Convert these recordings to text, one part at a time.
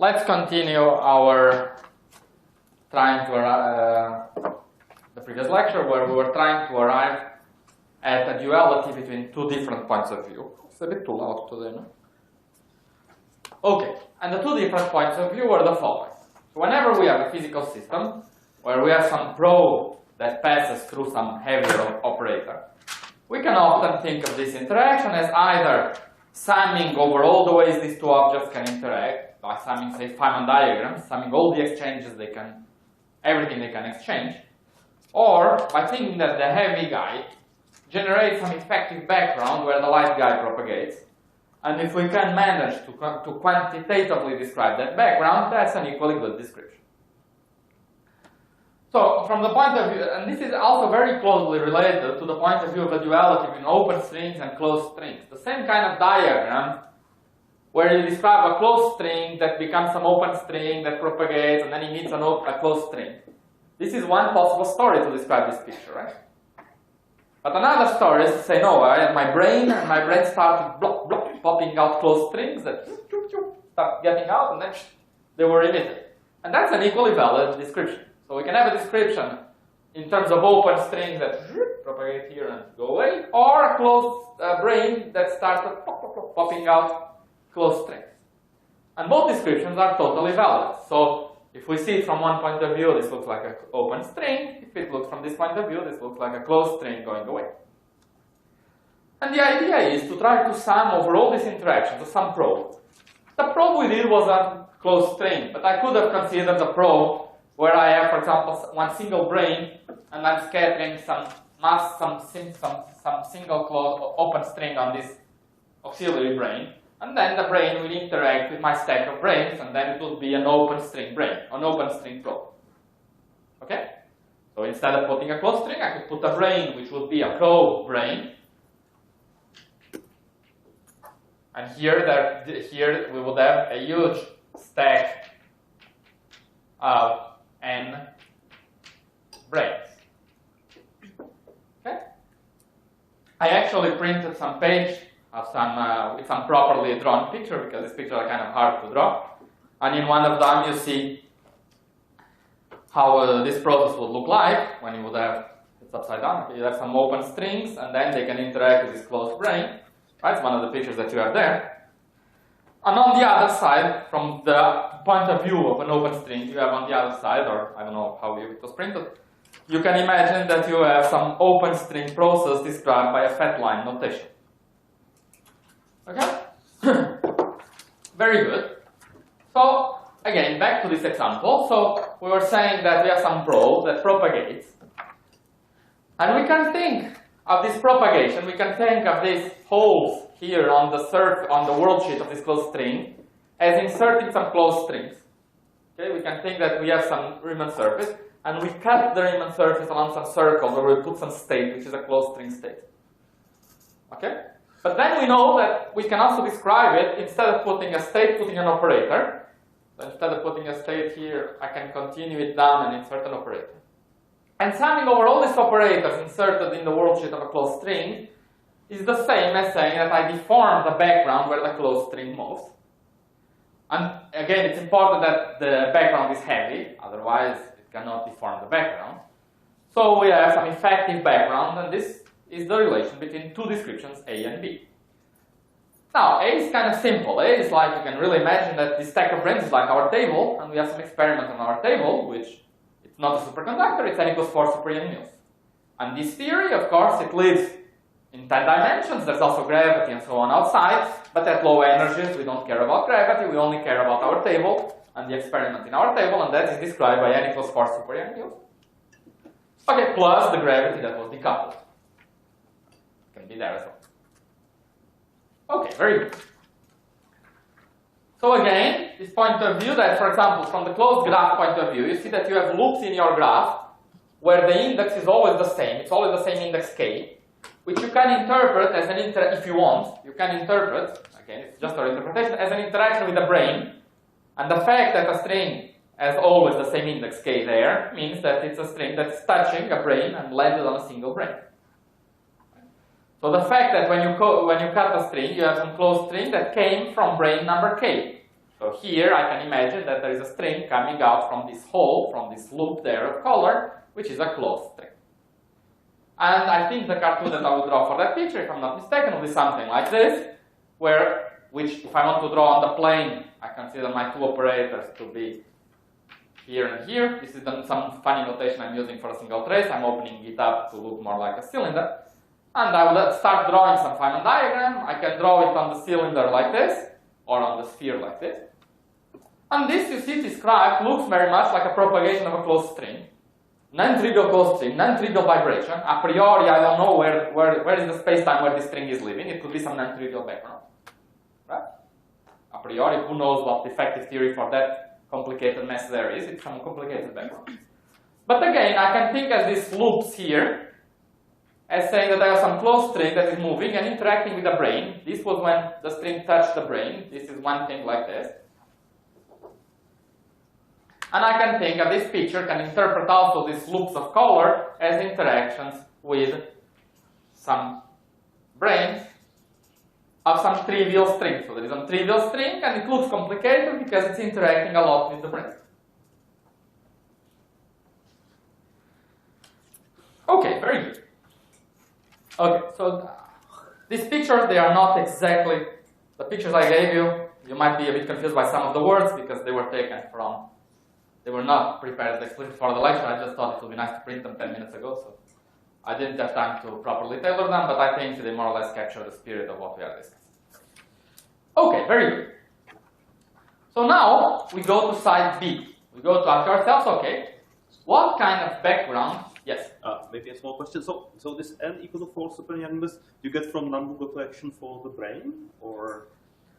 let's continue our trying to the previous lecture where we were trying to arrive at a duality between two different points of view. It's a bit too loud today, no? Okay, and the two different points of view are the following. So whenever we have a physical system where we have some probe that passes through some heavier operator, we can often think of this interaction as either summing over all the ways these two objects can interact, by summing, say, Feynman diagrams, summing all the exchanges they can, everything they can exchange, or by thinking that the heavy guy generates some effective background where the light guy propagates, and if we can manage to quantitatively describe that background, that's an equally good description. So, from the point of view, and this is also very closely related to the point of view of a duality between open strings and closed strings. The same kind of diagram where you describe a closed string that becomes some open string that propagates and then emits a closed string. This is one possible story to describe this picture, right? But another story is to say, no, I have my brain started popping out closed strings that start getting out and then they were emitted. And that's an equally valid description. So we can have a description in terms of open strings that propagate here and go away, or a closed brain that starts popping out closed strings. And both descriptions are totally valid. So if we see it from one point of view, this looks like an open string. If it looks from this point of view, this looks like a closed string going away. And the idea is to try to sum over all these interactions, some probe. The probe we did was a closed string, but I could have considered a probe where I have, for example, one single brain, and I'm scattering some mass, some single closed open string on this auxiliary brain, and then the brain will interact with my stack of brains, and then it will be an open string brain, an open string probe. Okay? So instead of putting a closed string, I could put a brain which would be a probe brain. And here we would have a huge stack of n brains. Okay? I actually printed some page of with some properly drawn picture because these pictures are kind of hard to draw. And in one of them you see how this process would look like when you would have, it's upside down, you have some open strings and then they can interact with this closed brain. Right? It's one of the pictures that you have there. And on the other side, from the point of view of an open string, you have on the other side, or I don't know how it was printed, you can imagine that you have some open string process described by a fat line notation. Okay? Very good. So, again, back to this example. So, we were saying that we have some probe that propagates. And we can think of this propagation, we can think of these holes here on the world sheet of this closed string as inserting some closed strings. Okay, we can think that we have some Riemann surface, and we cut the Riemann surface along some circles where we put some state, which is a closed string state. Okay? But then we know that we can also describe it, instead of putting a state, putting an operator. So instead of putting a state here, I can continue it down and insert an operator. And summing over all these operators inserted in the world sheet of a closed string is the same as saying that I deform the background where the closed string moves. And again, it's important that the background is heavy, otherwise it cannot deform the background. So we have some effective background, and this is the relation between two descriptions, A and B. Now, A is kind of simple. A is like, you can really imagine that this stack of brains is like our table, and we have some experiment on our table, which it's not a superconductor, it's n equals 4 super n mules. And this theory, of course, it lives in 10 dimensions, there's also gravity and so on outside, but at low energies we don't care about gravity, we only care about our table and the experiment in our table, and that is described by n equals 4 super n mules. Okay, plus the gravity that was decoupled. Can be there as well. Okay, very good. So again, this point of view that, for example, from the closed graph point of view, you see that you have loops in your graph where the index is always the same, it's always the same index k, which you can interpret as if you want, you can interpret, again, it's just our interpretation, as an interaction with the brain. And the fact that a string has always the same index k there means that it's a string that's touching a brain and landed on a single brain. So the fact that when you cut a string, you have some closed string that came from brain number k. So here I can imagine that there is a string coming out from this hole, from this loop there of color, which is a closed string. And I think the cartoon that I would draw for that picture, if I'm not mistaken, will be something like this, which if I want to draw on the plane, I consider my two operators to be here and here. This is some funny notation I'm using for a single trace. I'm opening it up to look more like a cylinder. And I will start drawing some Feynman diagram. I can draw it on the cylinder like this, or on the sphere like this. And this, you see described, looks very much like a propagation of a closed string. Non-trivial closed string, non-trivial vibration. A priori, I don't know where is the space-time where this string is living. It could be some non-trivial background. Right? A priori, who knows what the effective theory for that complicated mess there is. It's some complicated background. But again, I can think as these loops here, as saying that I have some closed string that is moving and interacting with the brain. This was when the string touched the brain. This is one thing like this. And I can think of this picture, can interpret also these loops of color as interactions with some brains of some trivial string. So there is a trivial string, and it looks complicated because it's interacting a lot with the brain. Okay, very good. Okay, so these pictures, they are not exactly the pictures I gave you. You might be a bit confused by some of the words because they were taken from, they were not prepared explicitly for the lecture. I just thought it would be nice to print them 10 minutes ago, so I didn't have time to properly tailor them, but I think they more or less capture the spirit of what we are discussing. Okay, very good. So now we go to side B. We go to ask ourselves, okay, what kind of background? Yes. Maybe a small question. So this n equal to 4 super animus you get from Nambu-Goto action for the brain, or?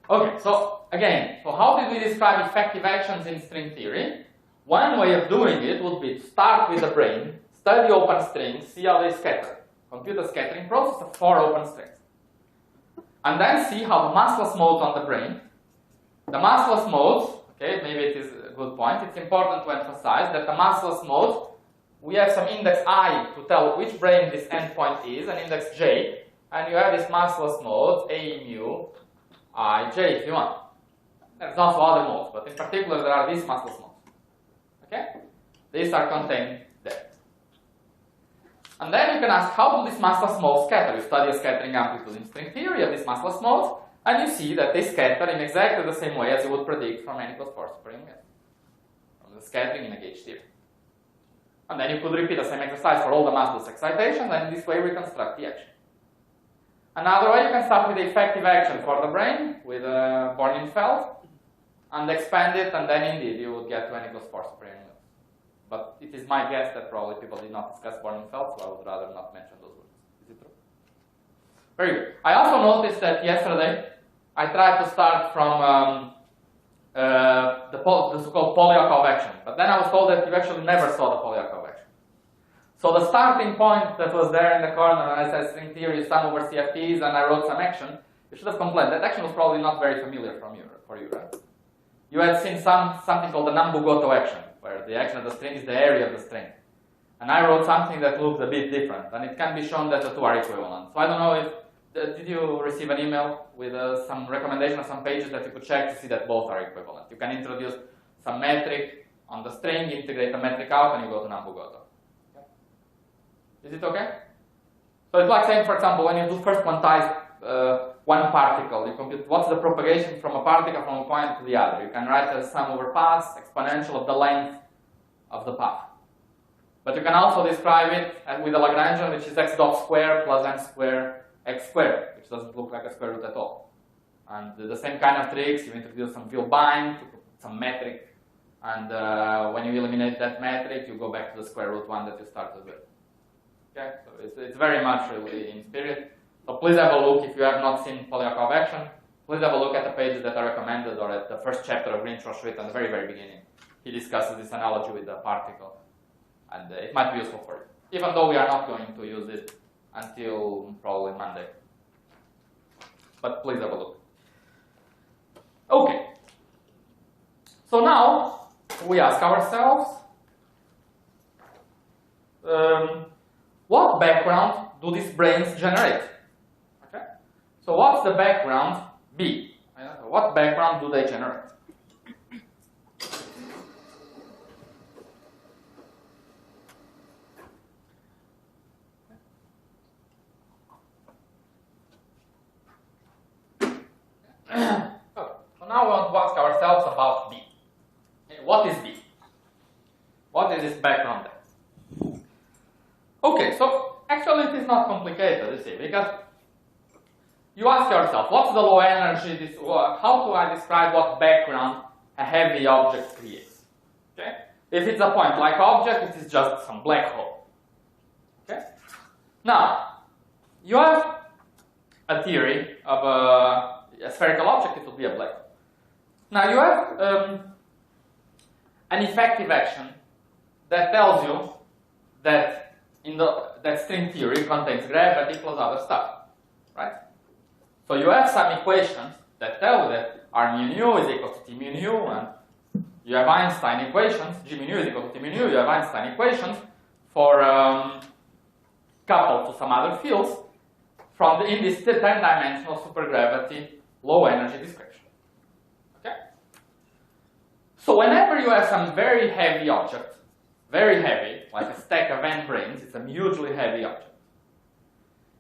Okay. So again, so how did we describe effective actions in string theory? One way of doing it would be to start with the brain, study open strings, see how they scatter, compute a scattering process of 4 open strings, and then see how the massless modes on the brain. The massless modes. Okay, maybe it is a good point. It's important to emphasize that the massless modes, we have some index I to tell which brain this endpoint is, and index J, and you have these massless modes, A, mu, I, J, if you want. There's also other modes, but in particular there are these massless modes. Okay? These are contained there. And then you can ask, how do these massless modes scatter? You study a scattering amplitude in string theory, you have these massless modes, and you see that they scatter in exactly the same way as you would predict from n equals 4 super unit, from the scattering in a gauge theory. And then you could repeat the same exercise for all the massless excitations, and in this way reconstruct the action. Another way, you can start with the effective action for the brain, with Born-Feld, and expand it, and then indeed you would get to n equals 4 super unit. But it is my guess that probably people did not discuss Born-Feld, so I would rather not mention those words. Is it true? Very good. I also noticed that yesterday I tried to start from the so-called Polyakov action, but then I was told that you actually never saw the Polyakov action. So the starting point that was there in the corner, and I said string theory is sum over CFTs, and I wrote some action, you should have complained. That action was probably not very familiar for you, right? You had seen something called the Nambu-Goto action, where the action of the string is the area of the string. And I wrote something that looked a bit different, and it can be shown that the two are equivalent. So I don't know if, did you receive an email with some recommendation of some pages that you could check to see that both are equivalent? You can introduce some metric on the string, integrate the metric out, and you go to Nambu-Goto. Okay. Is it okay? So it's like saying, for example, when you do first quantize one particle, you compute what's the propagation from a particle from a point to the other. You can write as sum over paths, exponential of the length of the path. But you can also describe it with a Lagrangian, which is x dot square plus n square x squared, which doesn't look like a square root at all. And the same kind of tricks, you introduce some field bind, some metric, and when you eliminate that metric, you go back to the square root one that you started with. Okay, so it's very much really in spirit. So please have a look if you have not seen Polyakov action. Please have a look at the pages that are recommended, or at the first chapter of Green-Schmidt at the very, very beginning. He discusses this analogy with the particle, and it might be useful for you, even though we are not going to use it until probably Monday. But please have a look. Okay. So now we ask ourselves, what background do these brains generate? Okay. So what's the background B? What background do they generate? see, because you ask yourself, what's the low energy, how do I describe what background a heavy object creates? Okay? If it's a point-like object, it is just some black hole. Okay? Now, you have a theory of a spherical object, it will be a black hole. Now, you have an effective action that tells you that that string theory contains gravity plus other stuff, right? So you have some equations that tell you that R mu nu is equal to T mu nu, and you have Einstein equations, G mu nu is equal to T mu nu, you have Einstein equations for coupled to some other fields in this 10-dimensional supergravity low energy description. Okay? So whenever you have some very heavy object, very heavy, like a stack of n brains, it's a hugely heavy object,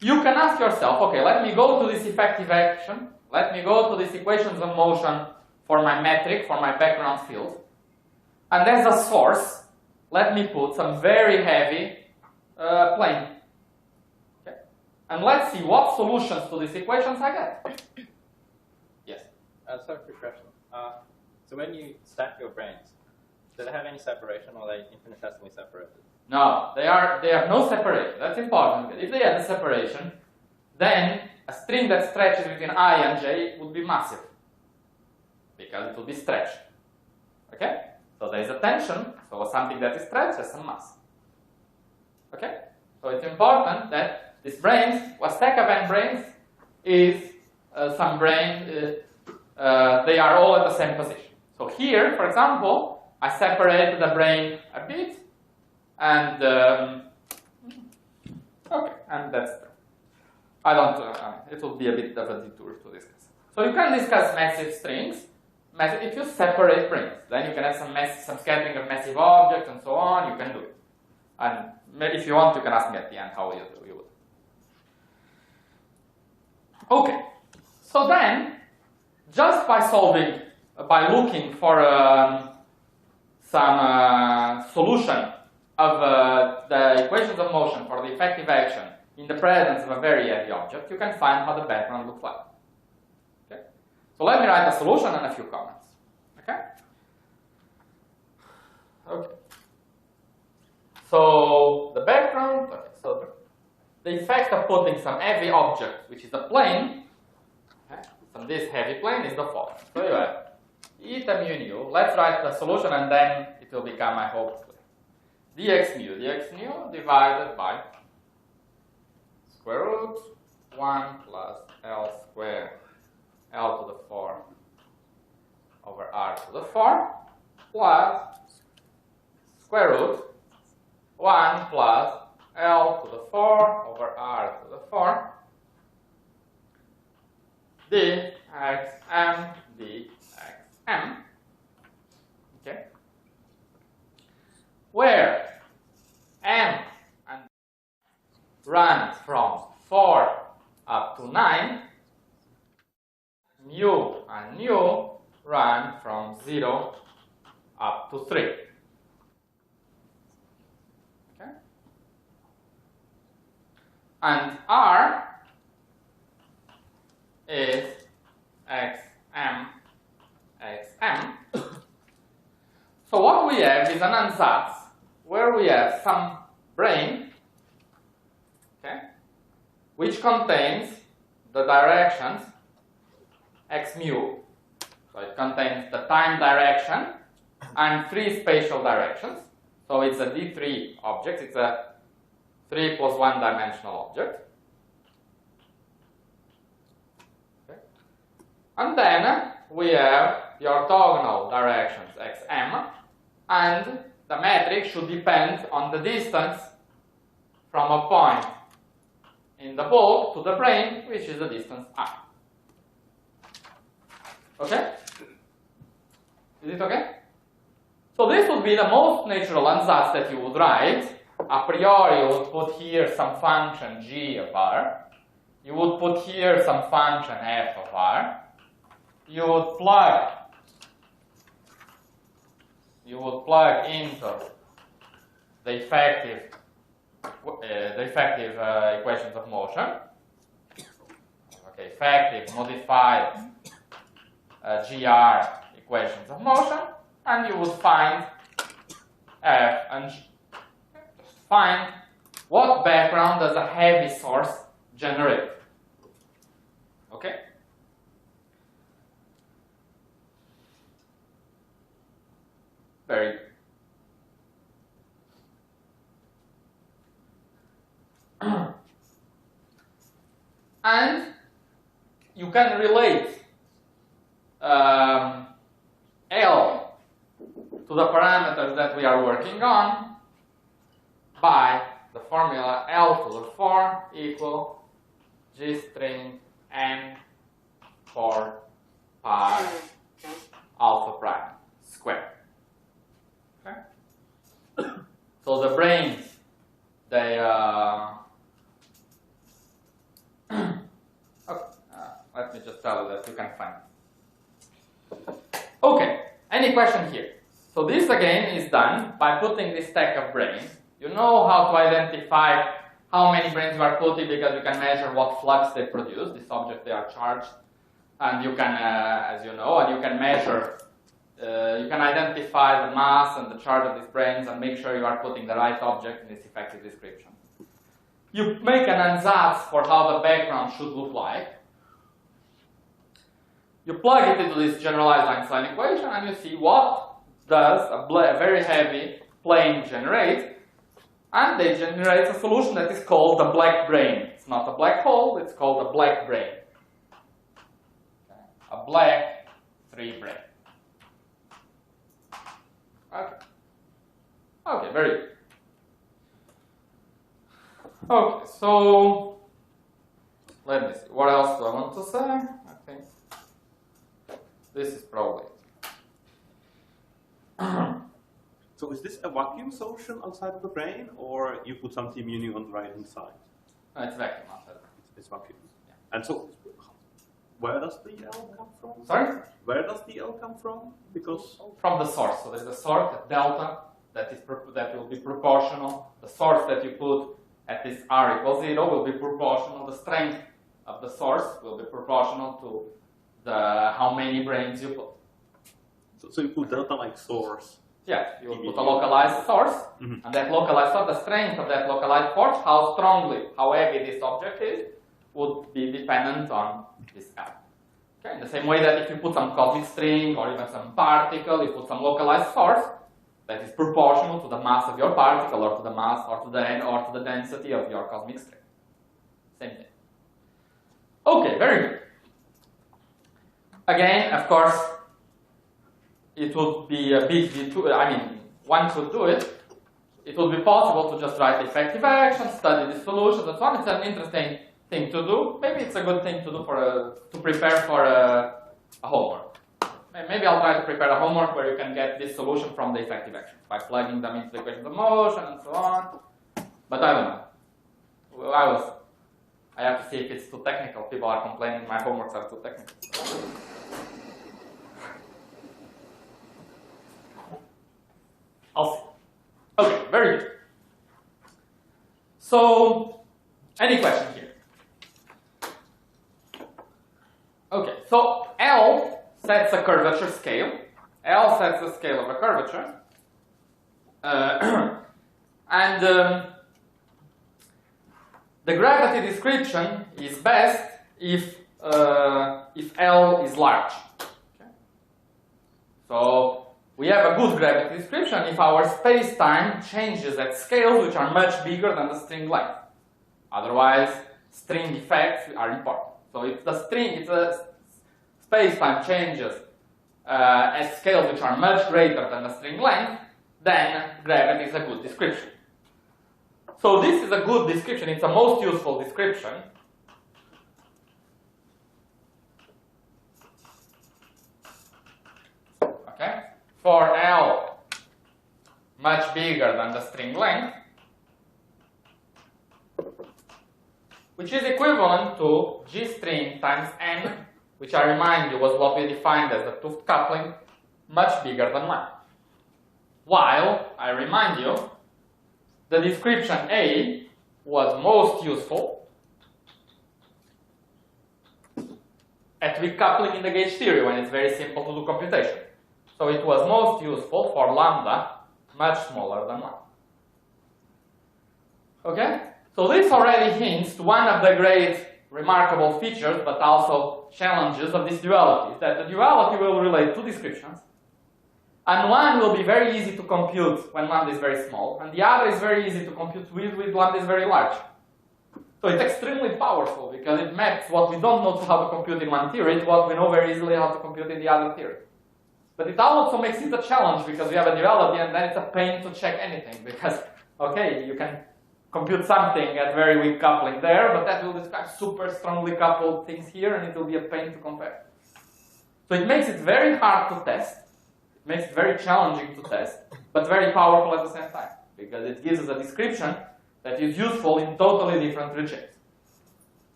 you can ask yourself, okay, let me go to this effective action, let me go to these equations of motion for my metric, for my background field, and as a source, let me put some very heavy plane. Okay? And let's see what solutions to these equations I get. Yes? Sorry for the question. So when you stack your brains, do they have any separation, or are they infinitesimally separated? No, they have no separation. That's important. If they had a separation, then a string that stretches between I and j would be massive, because it will be stretched. Okay? So there is a tension, so something that is stretched has some mass. Okay? So it's important that this brains, a stack of n brains, is some brain, they are all at the same position. So here, for example, I separated the brain a bit, and okay, and that's I don't. It will be a bit of a detour to discuss. So you can discuss massive strings. If you separate brains, then you can have some scattering of massive objects and so on. You can do it. And if you want, you can ask me at the end how you would. Okay. So then, just by looking for some solution of the equations of motion for the effective action in the presence of a very heavy object, you can find how the background looks like. Okay? So let me write a solution and a few comments. Okay? Okay. So the background, okay, so the effect of putting some heavy object, which is a plane, okay, from this heavy plane is the following. So you have eta mu nu. Let's write the solution and then it will become, I hope, dx mu divided by square root 1 plus L squared L to the 4 over R to the 4 plus square root 1 plus L to the 4 over R to the 4 dxm dxm. Okay? Where m and runs from 4 up to 9, mu and nu run from 0 up to 3. Okay? And R is xm xm. So what we have is an ansatz where we have some brain, okay, which contains the directions x mu. So it contains the time direction and 3 spatial directions. So it's a D3 object. It's a 3 plus 1 dimensional object. Okay. And then we have the orthogonal directions xm, and the metric should depend on the distance from a point in the bulk to the brain, which is the distance I. Okay? Is it okay? So this would be the most natural ansatz that you would write. A priori, you would put here some function g of r. You would put here some function f of r. You would plug into the effective the effective equations of motion. Okay, effective modified GR equations of motion, and you would find F and G. Just find what background does a heavy source generate. Okay? Very good. And you can relate L to the parameters that we are working on by the formula L to the 4 equal G string N 4 pi alpha prime squared. Okay? So the brains, they let me just tell you that you can find it. Okay, any question here? So this again is done by putting this stack of brains. You know how to identify how many brains you are putting because you can measure what flux they produce. This object, they are charged, and you can, as you know, and you can measure, you can identify the mass and the charge of these brains and make sure you are putting the right object in this effective description. You make an ansatz for how the background should look like. You plug it into this generalized Einstein equation and you see what does a very heavy plane generate. And they generate a solution that is called the black brain. It's not a black hole, it's called a black brain. Okay. A black 3 brain. Okay. Okay, very good. Okay, so let me see. What else do I want to say? I think this is probably it. So is this a vacuum solution outside of the brain, or you put some mu on the right hand side? No, it's vacuum outside. It's vacuum. Yeah. And so, where does the L come from? Sorry? Where does the L come from? Because from the source. So there's a source, a delta, that will be proportional. The source that you put at this R equals 0 will be proportional. The strength of the source will be proportional to how many brains you put. so you put delta like source. Yes, you will put a localized source, and that localized source, the strength of that localized force, how heavy this object is, would be dependent on this L. Okay? In the same way that if you put some cosmic string or even some particle, you put some localized force that is proportional to the mass of your particle or to the mass or to the density of your cosmic string. Same thing. Okay, very good. Again, of course, it would be a big one could do it. It would be possible to just write effective action, study the solutions, and so on. It's an interesting thing to do. Maybe it's a good thing to do to prepare for a homework. Maybe I'll try to prepare a homework where you can get this solution from the effective actions by plugging them into the equations of motion and so on. But I don't know. I have to see if it's too technical. People are complaining my homeworks are too technical. I'll see. Okay, very good. So, any question here? Okay, so L sets a curvature scale. L sets the scale of a curvature. And the gravity description is best if L is large. Okay. So we have a good gravity description if our space-time changes at scales which are much bigger than the string length. Otherwise, string effects are important. So if the space-time changes at scales which are much greater than the string length, then gravity is a good description. So this is a good description. It's a most useful description. Okay, for L much bigger than the string length, which is equivalent to G string times N, which I remind you was what we defined as the 2th coupling, much bigger than 1. While, I remind you, the description A was most useful at weak coupling in the gauge theory when it's very simple to do computation. So it was most useful for lambda much smaller than 1. Okay? So this already hints to one of the great remarkable features, but also challenges of this duality, is that the duality will relate two descriptions, and one will be very easy to compute when lambda is very small, and the other is very easy to compute with lambda is very large. So it's extremely powerful because it maps what we don't know how to compute in one theory to what we know very easily how to compute in the other theory. But it also makes it a challenge because we have a duality and then it's a pain to check anything because, okay, you can compute something at very weak coupling there, but that will describe super strongly coupled things here and it will be a pain to compare. So it makes it very hard to test, it makes it very challenging to test, but very powerful at the same time because it gives us a description that is useful in totally different regimes.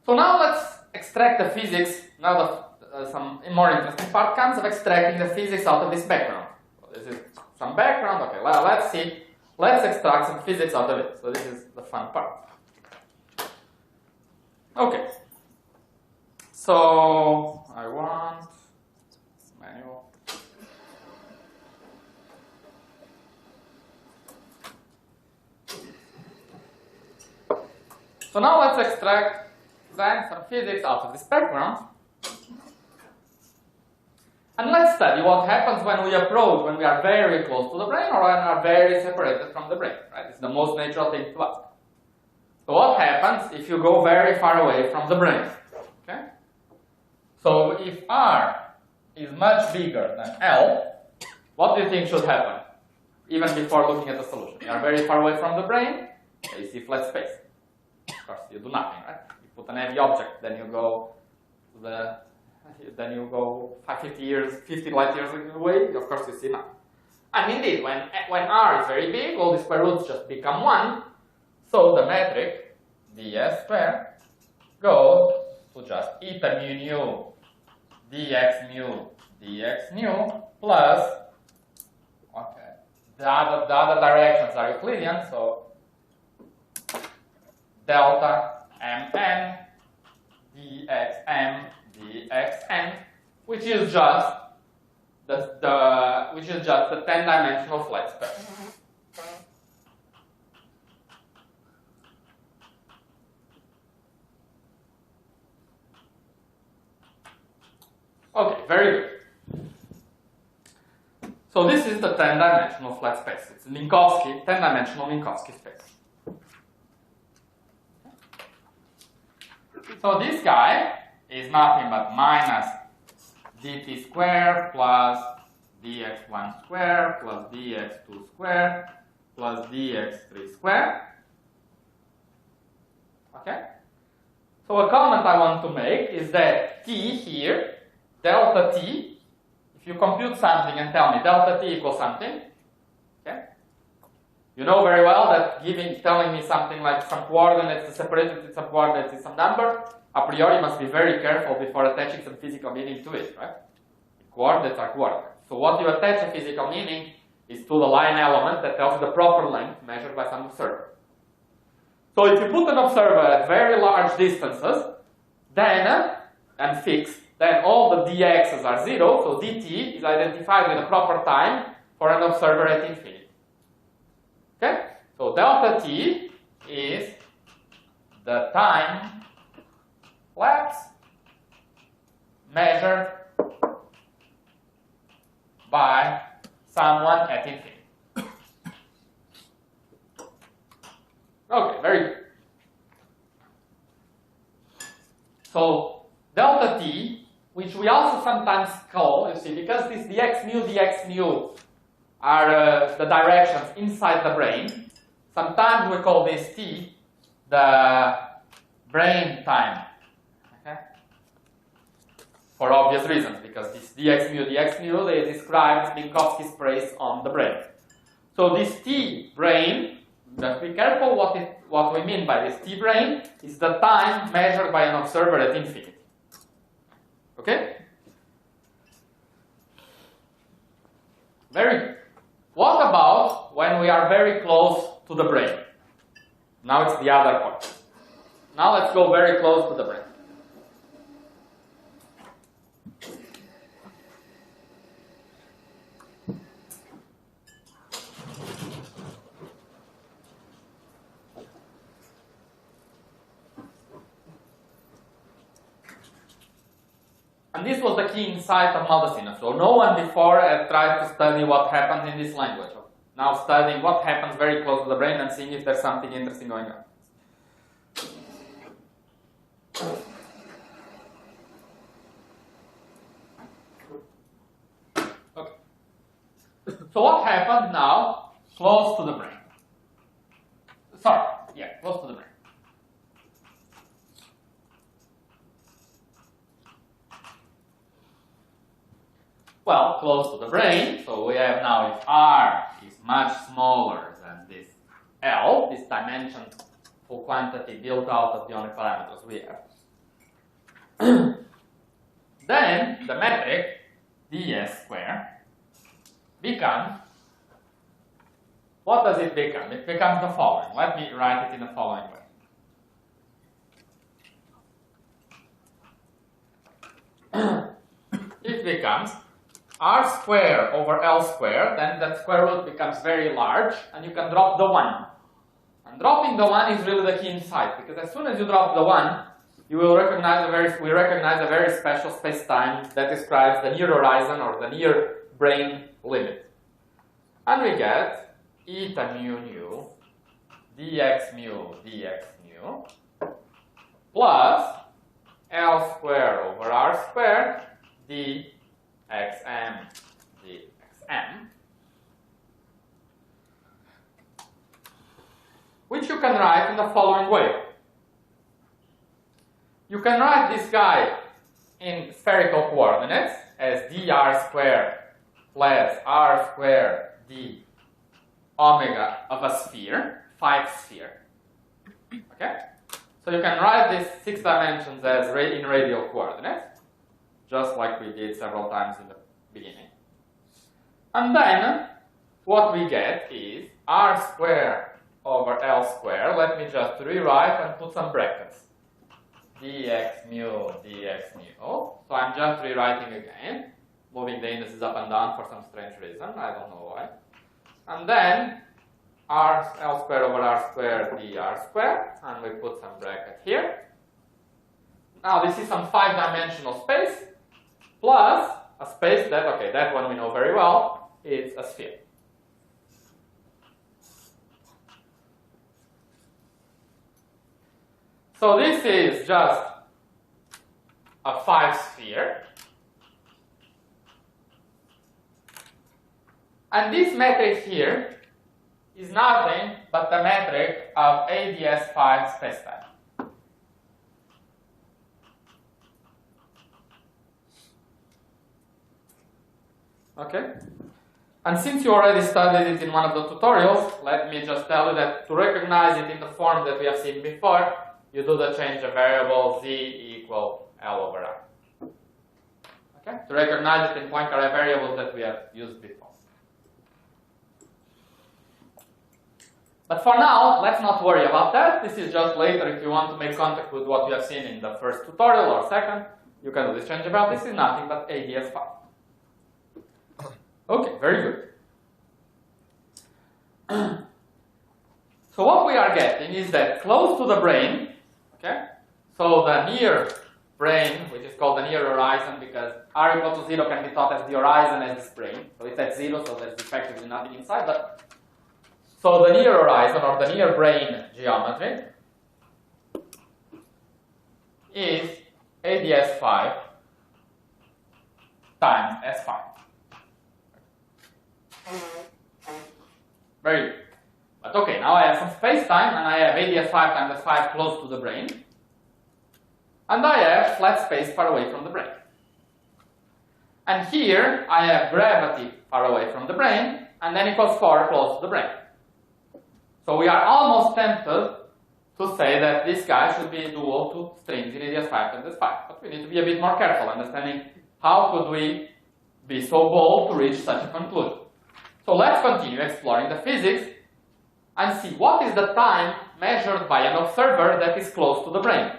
So now let's extract the physics. Now some more interesting part comes of extracting the physics out of this background. So this is some background. Okay, let's see. Let's extract some physics out of it. So this is the fun part. Okay. So I want manual. So now let's extract then some physics out of this background. And let's study what happens when we approach, when we are very close to the brain or when we are very separated from the brain. Right? It's the most natural thing to ask. So what happens if you go very far away from the brain? Okay? So if R is much bigger than L, what do you think should happen? Even before looking at the solution. You are very far away from the brain, you see flat space. Of course, you do nothing, right? You put an heavy object, then you go to the, then you go 50 light years away. Of course, you see nothing. And indeed, when R is very big, all the square roots just become 1. So the metric ds squared goes to just eta mu nu dx nu plus, okay, the other directions are Euclidean, so delta mn dxm dxn, which is just the 10-dimensional flat space. Okay, very good. So this is the 10-dimensional flat space. It's Minkowski, 10-dimensional Minkowski space. So this guy is nothing but minus dt squared plus dx1 squared plus dx2 squared plus dx3 squared. Okay? So a comment I want to make is that t here, delta t, if you compute something and tell me delta t equals something, okay? You know very well that telling me something like some coordinates is separated with some coordinates is some number, a priori must be very careful before attaching some physical meaning to it, right? Coordinates are coordinates. So what you attach a physical meaning is to the line element that tells the proper length measured by some observer. So if you put an observer at very large distances, then, and fixed, then all the dx's are 0, so dt is identified with a proper time for an observer at infinity. Okay? So delta t is the time lapse measured by someone at infinity. Okay, very good. So delta t, which we also sometimes call, you see, because these dx mu are the directions inside the brain, sometimes we call this t the brain time. Okay? For obvious reasons, because this dx mu, they describe Minkowski space on the brain. So this t brain, just be careful what we mean by this t brain, is the time measured by an observer at infinity. Okay? Very good. What about very close to the brain. Now it's the other cortex. Now let's go very close to the brain. And this was the key insight of Maldacena. So no one before had tried to study what happens in this language. Now studying what happens very close to the brain and seeing if there's something interesting going on. Okay. So what happens now close to the brain? Sorry, yeah, close to the brain. Well, close to the brain, so we have now if R is much smaller than this L, this dimensionful quantity built out of the only parameters we have, then the metric ds squared becomes, what does it become? It becomes the following. Let me write it in the following way. It becomes R squared over L squared, then that square root becomes very large, and you can drop the 1. And dropping the 1 is really the key insight, because as soon as you drop the 1, you will recognize we recognize a very special space-time that describes the near horizon or the near brain limit. And we get eta mu nu dx mu plus L squared over R squared dxm, which you can write in the following way. You can write this guy in spherical coordinates as dr squared plus r squared d omega of a sphere, 5 sphere. Okay? So you can write these 6 dimensions as in radial coordinates, just like we did several times in the beginning. And then what we get is r squared over L squared. Let me just rewrite and put some brackets. dx mu. So I'm just rewriting again, moving the indices up and down for some strange reason. I don't know why. And then L squared over R squared dr squared, and we put some bracket here. Now this is some 5-dimensional space plus a space that, okay, that one we know very well, is a sphere. So this is just a 5-sphere. And this metric here is nothing but the metric of ADS5 spacetime. Okay? And since you already studied it in one of the tutorials, let me just tell you that to recognize it in the form that we have seen before, you do the change of variable z equal L over R. Okay? To recognize it in Poincare variables that we have used before. But for now, let's not worry about that. This is just later if you want to make contact with what you have seen in the first tutorial or second, you can do this change about. This is nothing but ADS5. Okay, very good. So what we are getting is that close to the brain, okay, so the near brain, which is called the near horizon because r equal to 0 can be thought as the horizon as this brain. So it's at 0, so there's effectively nothing inside. But so the near horizon or the near brain geometry is ADS5 times S5. Very good. But okay, now I have some space-time and I have ADS5 times S5 close to the brain. And I have flat space far away from the brain. And here I have gravity far away from the brain, and then equals 4 close to the brain. So we are almost tempted to say that this guy should be dual to strings in ADS5 times S5. But we need to be a bit more careful, understanding how could we be so bold to reach such a conclusion. So let's continue exploring the physics and see what is the time measured by an observer that is close to the brain.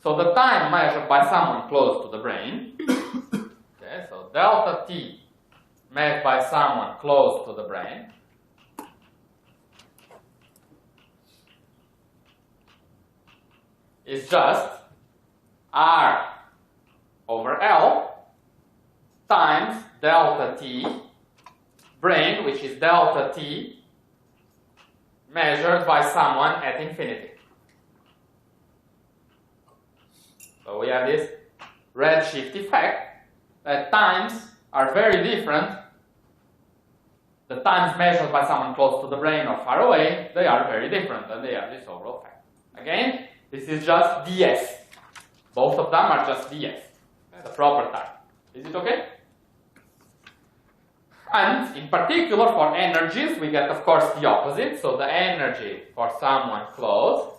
So the time measured by someone close to the brain, okay, so delta t measured by someone close to the brain, is just R over L times delta t brain, which is delta t measured by someone at infinity. So we have this redshift effect that times are very different. The times measured by someone close to the brain or far away, they are very different, and they have this overall effect. Again, this is just ds. Both of them are just ds, the proper time. Is it okay? And in particular for energies, we get of course the opposite. So the energy for someone close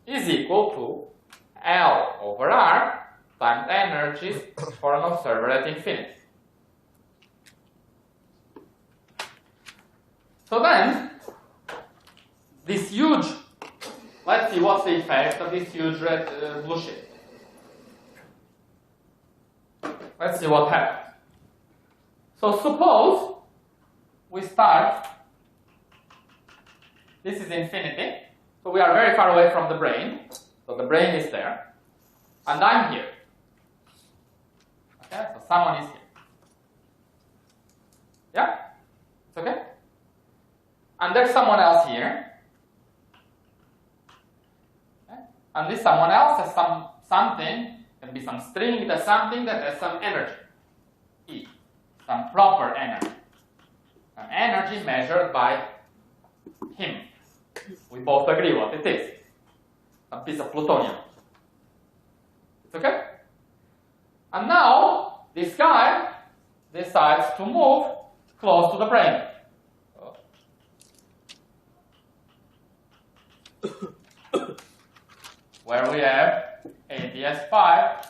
is equal to L over R times energies for an observer at infinity. So then, this huge, let's see what's the effect of this huge red blue shift. Let's see what happens. So suppose we start, this is infinity, so we are very far away from the brain, so the brain is there, and I'm here. Okay, so someone is here. Yeah? It's okay? And there's someone else here. Okay? And this someone else has something, can be some string, there's something that has some energy. E. Some proper energy. An energy measured by him. We both agree what it is. A piece of plutonium. It's okay? And now, this guy decides to move close to the brain. Where we have ADS5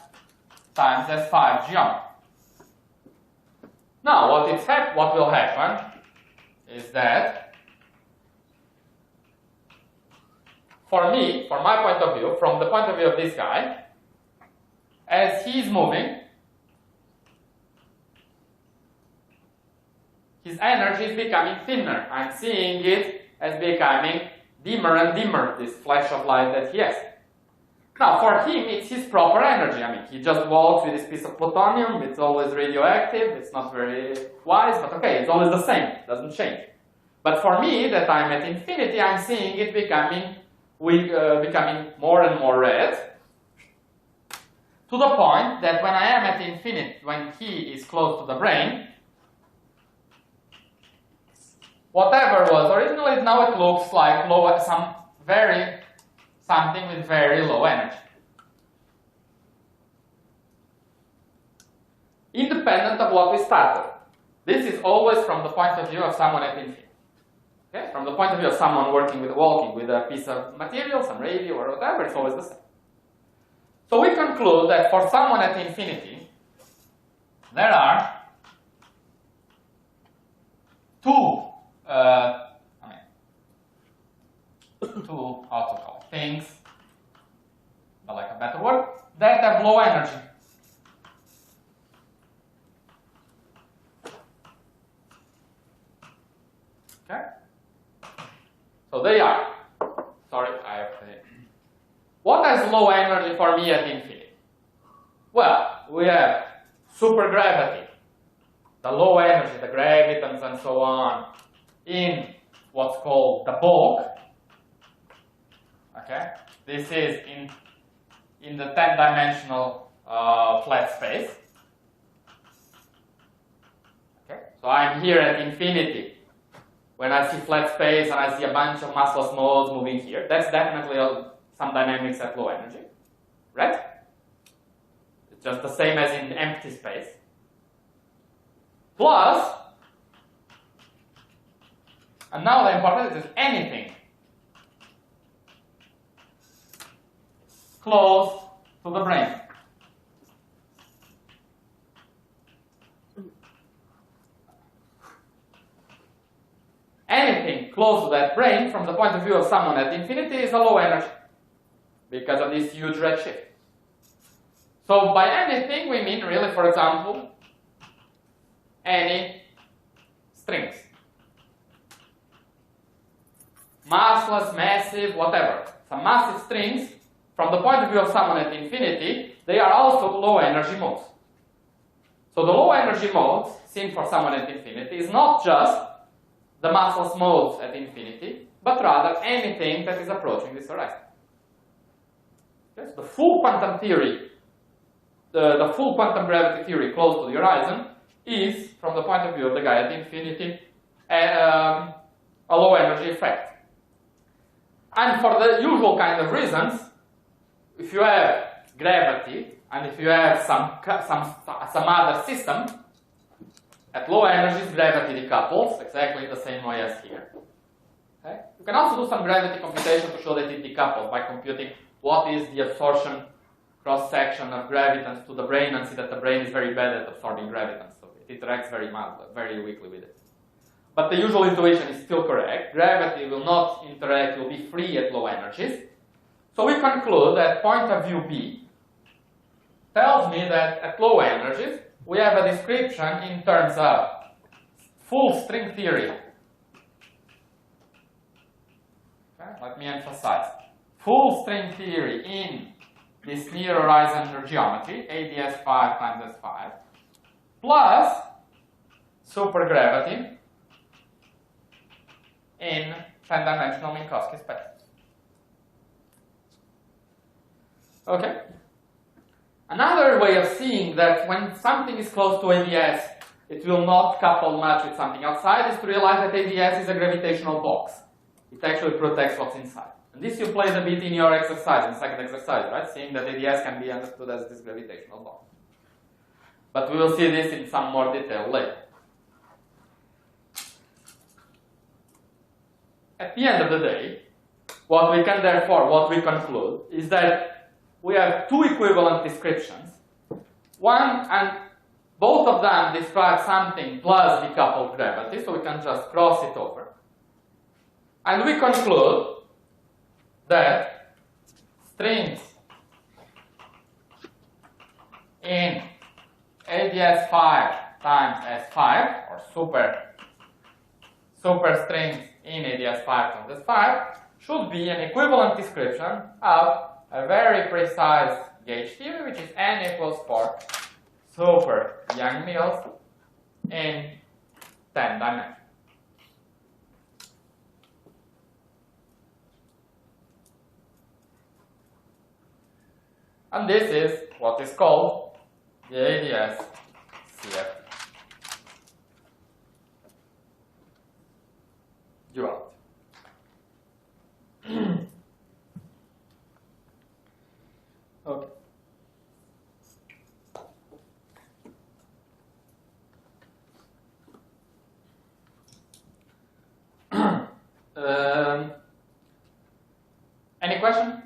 times S5 geometry. Now, what will happen is that for me, from my point of view, from the point of view of this guy, as he's moving, his energy is becoming thinner. I'm seeing it as becoming dimmer and dimmer, this flash of light that he has. Now, for him, it's his proper energy. I mean, he just walks with this piece of plutonium. It's always radioactive. It's not very wise, but okay, it's always the same. It doesn't change. But for me, that I'm at infinity, I'm seeing it becoming more and more red, to the point that when I am at infinity, when he is close to the brain, whatever was originally, now it looks like something with very low energy. Independent of what we started. This is always from the point of view of someone at infinity. Okay? From the point of view of someone walking with a piece of material, some radio or whatever, it's always the same. So we conclude that for someone at infinity, there are two how to call it, things, but like a better word, that have low energy. Okay? So they are, sorry, I have to, what has low energy for me at infinity? Well, we have supergravity, the low energy, the gravitons and so on, in what's called the bulk. Okay, this is in the 10-dimensional flat space. Okay, so I'm here at infinity. When I see flat space and I see a bunch of massless modes moving here, that's definitely some dynamics at low energy, right? It's just the same as in empty space. Plus, and now the important is anything close to the brain. close to that brane, from the point of view of someone at infinity, is a low energy because of this huge redshift. So by anything, we mean really, for example, any strings. Massless, massive, whatever. Some massive strings, from the point of view of someone at infinity, they are also low energy modes. So the low energy modes, seen for someone at infinity, is not just the massless modes at infinity, but rather anything that is approaching this horizon. Yes, the full quantum theory, the full quantum gravity theory close to the horizon is, from the point of view of the guy at infinity, a low energy effect. And for the usual kind of reasons, if you have gravity and if you have some other system, at low energies, gravity decouples exactly the same way as here. Okay? You can also do some gravity computation to show that it decouples by computing what is the absorption cross-section of gravitons to the brain, and see that the brain is very bad at absorbing gravitons, so it interacts very weakly with it. But the usual intuition is still correct. Gravity will not interact, will be free at low energies. So we conclude that point of view B tells me that at low energies, we have a description in terms of full string theory. Okay, let me emphasize. Full string theory in this near horizon geometry, ADS5 times S5, plus supergravity in 10-dimensional Minkowski space. Okay? Another way of seeing that when something is close to ADS, it will not couple much with something outside, is to realize that ADS is a gravitational box. It actually protects what's inside. And this you played a bit in your exercise, in second exercise, right? Seeing that ADS can be understood as this gravitational box. But we will see this in some more detail later. At the end of the day, what we conclude is that we have two equivalent descriptions. One, and both of them describe something plus decoupled gravity, so we can just cross it over. And we conclude that strings in ADS5 times S5, or super strings in ADS5 times S5, should be an equivalent description of a very precise gauge theory, which is n equals 4 super Young-Mills in 10 dimensions. And this is what is called the ADS CFT duality. Okay. Any question?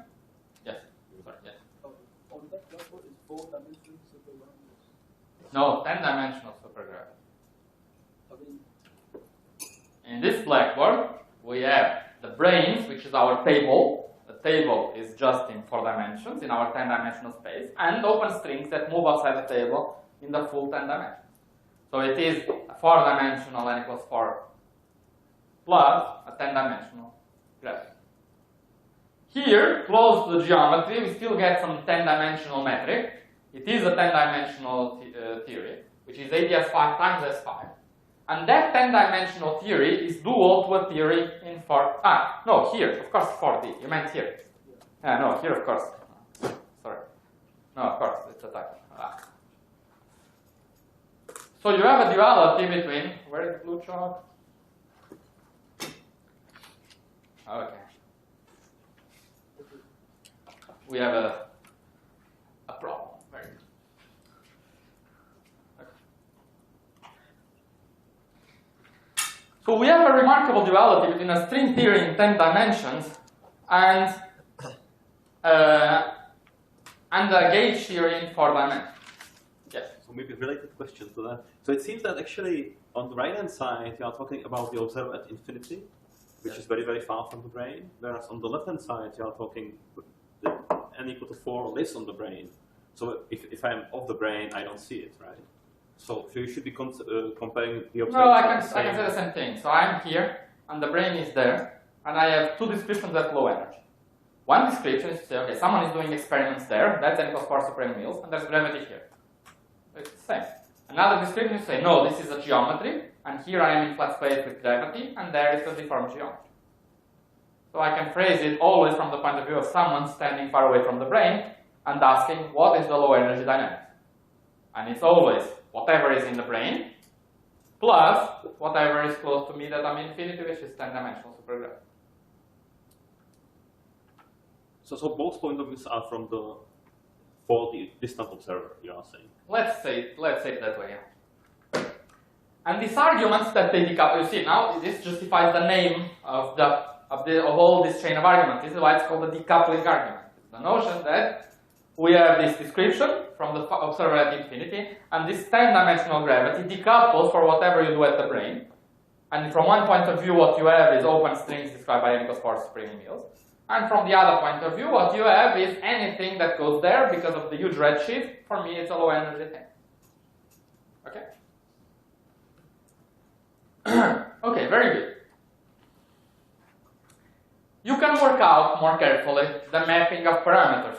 Yes. Sorry, yes. On that blackboard is 4-dimensional supergravity. No, 10-dimensional supergravity. I mean, In this blackboard, we have the branes, which is our table. The table is just in 4 dimensions in our 10-dimensional space, and open strings that move outside the table in the full 10 dimensions. So it is a 4-dimensional n equals 4 plus a 10-dimensional gravity. Here, close to the geometry, we still get some 10-dimensional metric. It is a 10-dimensional theory, which is ADS5 times S5. And that 10-dimensional theory is dual to a theory in 4. No, here, of course, 4D. You meant here. No, here, of course. Sorry. No, of course, it's a typo. So you have a duality between, where is blue chalk? Okay. We have a problem. Very good. Okay. So we have a remarkable duality between a string theory in 10 dimensions and a gauge theory in 4 dimensions. Yes. So maybe a related question to that. So it seems that actually on the right-hand side, you are talking about the observer at infinity, which is very, very far from the brain. Whereas on the left-hand side, you are talking the n equal to 4 lives on the brain. So if I'm off the brain, I don't see it, right? So you should be comparing the observation. No, I can say the same thing. So I'm here, and the brain is there, and I have two descriptions at low energy. One description is to say, okay, someone is doing experiments there, that's n equals 4 supreme wheels, and there's gravity here. It's the same. Another description is to say, no, this is a geometry, and here I am in flat space with gravity, and there is a deformed geometry. So I can phrase it always from the point of view of someone standing far away from the brain and asking, what is the low energy dynamics? And it's always whatever is in the brain plus whatever is close to me that I'm infinity, which is 10-dimensional supergravity. So both point of views are from the for the distant observer, you are saying. Let's say it that way. And these arguments that they decouple, you see now this justifies the name of all this chain of arguments. This is why it's called the decoupling argument. It's the notion that we have this description from the observer at infinity, and this 10-dimensional gravity decouples for whatever you do at the brain. And from one point of view, what you have is open strings described by n equals 4 supreme wheels. And from the other point of view, what you have is anything that goes there because of the huge redshift. For me, it's a low energy thing. Okay? Okay, very good. You can work out more carefully the mapping of parameters.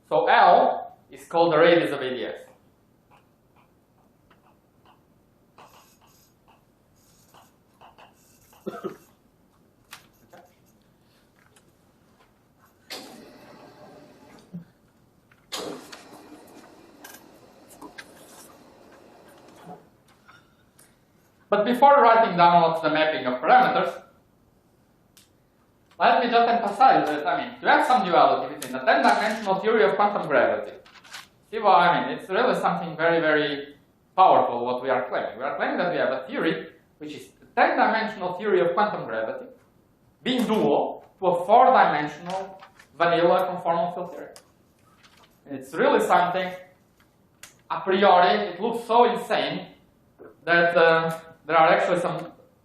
So L is called the radius of ADS. But before writing down what's the mapping of parameters, let me just emphasize that, you have some duality between the 10-dimensional theory of quantum gravity. See what I mean? It's really something very, very powerful what we are claiming. We are claiming that we have a theory, which is the 10-dimensional theory of quantum gravity, being dual to a 4-dimensional vanilla conformal field theory. It's really something, a priori, it looks so insane that there are actually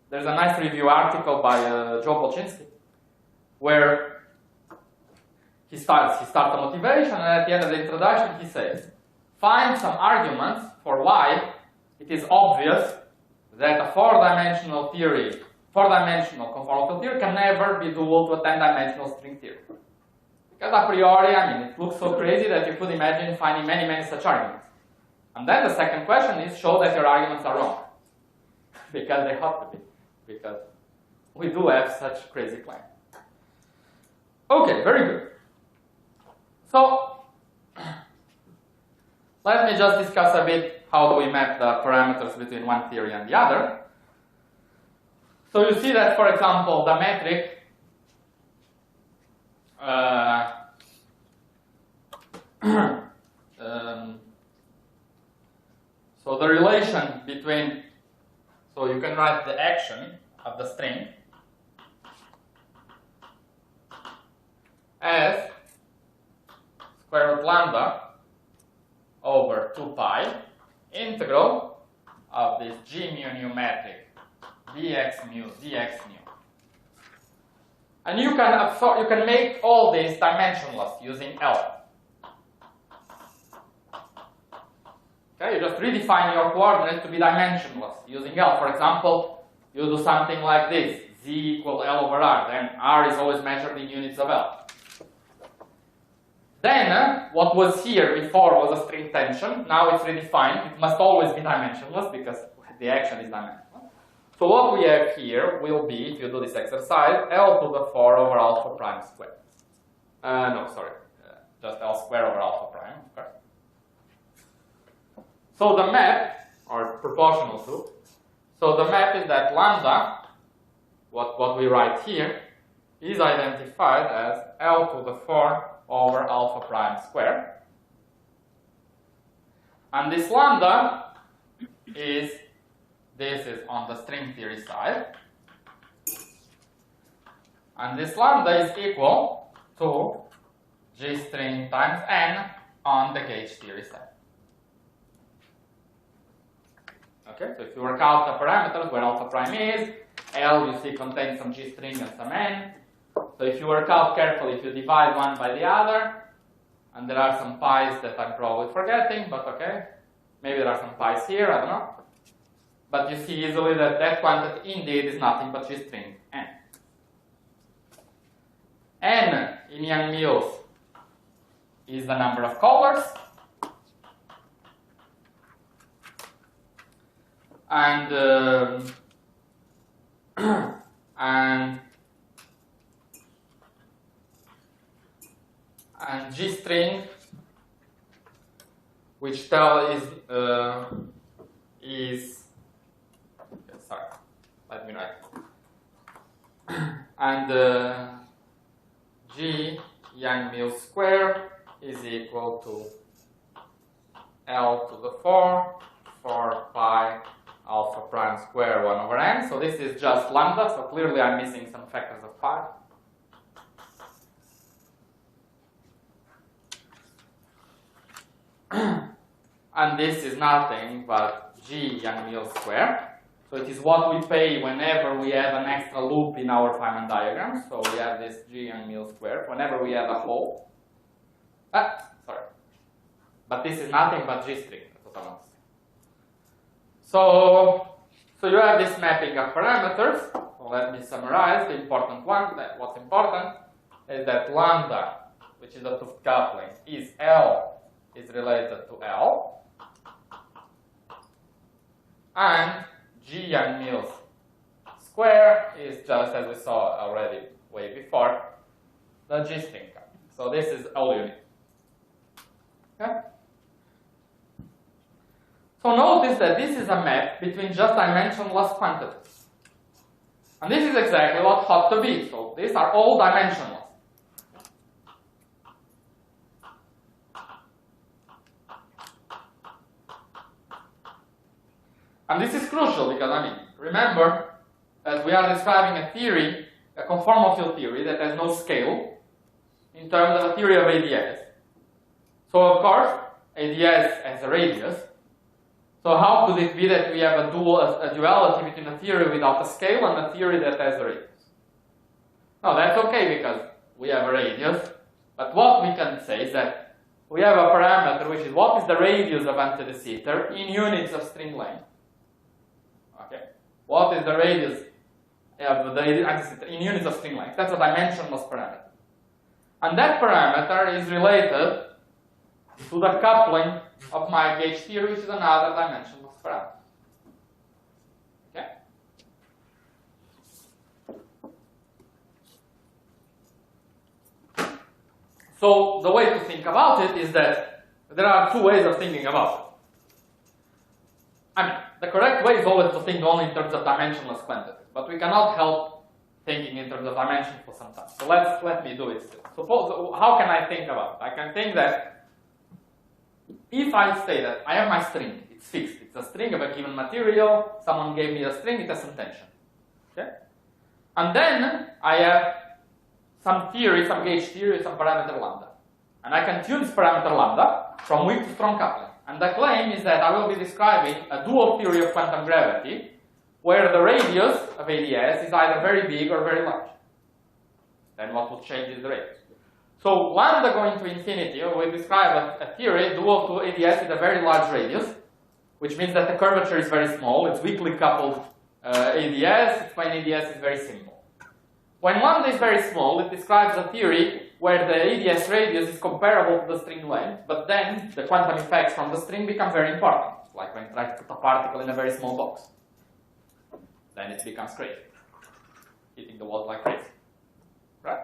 there's a nice review article by Joe Polchinski, where he starts a motivation, and at the end of the introduction he says, find some arguments for why it is obvious that a 4-dimensional conformal field theory can never be dual to a 10-dimensional string theory. Because a priori, it looks so crazy that you could imagine finding many, many such arguments. And then the second question is, show that your arguments are wrong. Because they have to be. Because we do have such crazy claims. Okay, very good. So, let me just discuss a bit how do we map the parameters between one theory and the other. So you see that, for example, the metric so the relation between, so you can write the action of the string as square root lambda over 2 pi integral of this g mu nu metric dx mu dx mu. And you can make all this dimensionless using L. Okay, you just redefine your coordinate to be dimensionless using L. For example, you do something like this: z equal L over r. Then r is always measured in units of L. Then, what was here before was a string tension. Now it's redefined. It must always be dimensionless because the action is dimensionless. So what we have here will be, if you do this exercise, L to the 4 over alpha prime squared. Just L squared over alpha prime, of course. So the map, or proportional to, so the map is that lambda, what we write here, is identified as L to the 4 over alpha prime squared. And this lambda is, this is on the string theory side. And this lambda is equal to G string times n on the gauge theory side. Okay, so if you work out the parameters where alpha prime is, L you see contains some G string and some N. So if you work out carefully, if you divide one by the other, and there are some pi's that I'm probably forgetting, but okay, maybe there are some pi's here, I don't know. But you see easily that that quantity indeed is nothing but G string N. N in Yang-Mills is the number of colors, and G string, which is sorry, let me write. And G Yang-Mills square is equal to L to the 4 pi alpha prime square 1 over n. So this is just lambda, so clearly I'm missing some factors of pi. And this is nothing but G Yang-Mills square. So it is what we pay whenever we have an extra loop in our Feynman diagram. So we have this G Yang-Mills square whenever we have a hole. Sorry. But this is nothing but G string. That's what I want to say. So you have this mapping of parameters. So let me summarize the important one. What's important is that lambda, which is the 't coupling, is L is related to L. And G Yang-Mills square is just, as we saw already way before, the G string. So this is all you need. Okay? So notice that this is a map between just dimensionless quantities. And this is exactly what ought to be. So these are all dimensionless. And this is crucial because, I mean, remember that we are describing a theory, a conformal field theory that has no scale in terms of a theory of ADS. So of course, ADS has a radius. So how could it be that we have a duality between a theory without a scale and a theory that has a radius? No, that's okay because we have a radius. But what we can say is that we have a parameter which is what is the radius of antideceiver in units of string length. Okay, what is the radius of the antideceiver in units of string length? That's a dimensionless parameter. And that parameter is related to the coupling of my gauge theory, which is another dimensionless parameter. Okay? So the way to think about it is that there are two ways of thinking about it. I mean, the correct way is always to think only in terms of dimensionless quantities, but we cannot help thinking in terms of dimension for some time. So let me do it still. Suppose, how can I think about it? I can think that if I say that I have my string, it's fixed, it's a string of a given material, someone gave me a string, it has some tension. Okay? And then I have some theory, some gauge theory, some parameter lambda. And I can tune this parameter lambda from weak to strong coupling. And the claim is that I will be describing a dual theory of quantum gravity where the radius of ADS is either very big or very large. Then what will change is the radius. So lambda going to infinity, we describe a theory dual to ADS with a very large radius, which means that the curvature is very small. It's weakly coupled ADS, when ADS is very simple. When lambda is very small, it describes a theory where the ADS radius is comparable to the string length, but then the quantum effects from the string become very important, like when you try to put a particle in a very small box. Then it becomes crazy, hitting the walls like crazy, right?